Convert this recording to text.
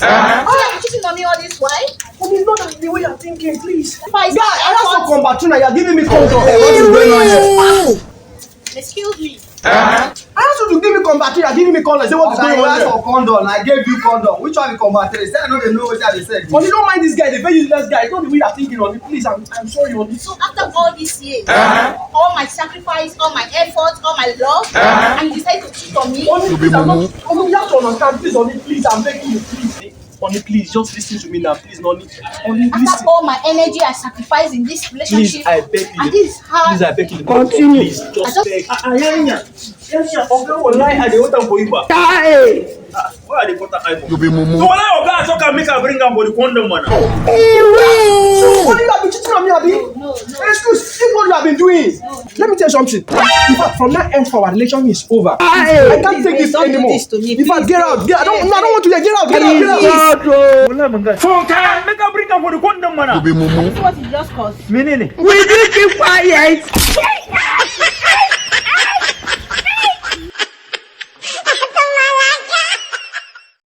You're cheating on me all this while? Mommy, it's not the way you're thinking, please. If I Yeah, I have some combatrin and you're giving me condom. What is going on here? excuse me. I asked you to give me combatrin, you're giving me condom. Say what is going on I asked here? for condom. I gave you condom. Which one be combatrin? Say I know they know what they said. Mommy, don't mind this guy, the very useless guy. It's not the way you're thinking on it. Please, I'm sorry on this. So after all these years, all my sacrifice, all my effort, all my love, and you decide to cheat on me? Mommy, please, Mommy, you have to understand. Please, Mommy, please, I'm begging you, please. Mommy, please, just listen to me now, please, Mommy. Mommy, After listen. all my energy I sacrifice in this relationship, Please, I beg you. and this is how Please, I beg you. Continue. Please, just beg. Oga will lie at the water for you. Why are the water I for? You be mumu. So when I talk and make her bring am for the condom man. So, what you have been cheating on me, Abi? no. Excuse, see what you have been doing. Let me tell you something. In fact, from that end forward, relation is over. I can't take this don't do anymore. this to me, In fact, please. get out. I don't want to hear. Get out. So can make her bring am for the condom man. You be mumu. This is what it just cost. Menene. Will you keep quiet?